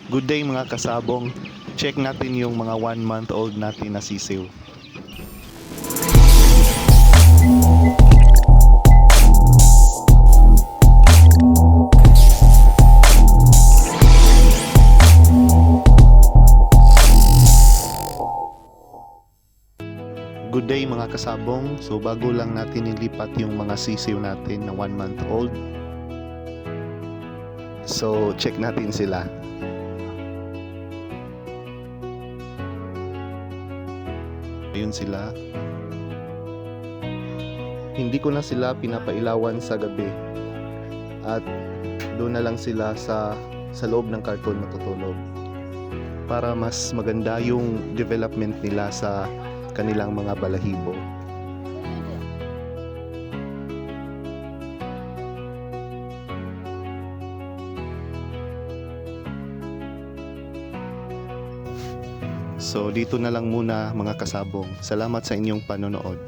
Good day mga kasabong. Check natin yung mga 1 month old natin na sisiw. Good day mga kasabong. So bago lang natin ilipat yung mga sisiw natin na 1 month old. So check natin sila. Ayun sila. Hindi ko na sila pinapailawan sa gabi. At doon na lang sila sa loob ng karton matutulog. Para mas maganda yung development nila sa kanilang mga balahibo. So dito na lang muna mga kasabong. Salamat sa inyong panonood.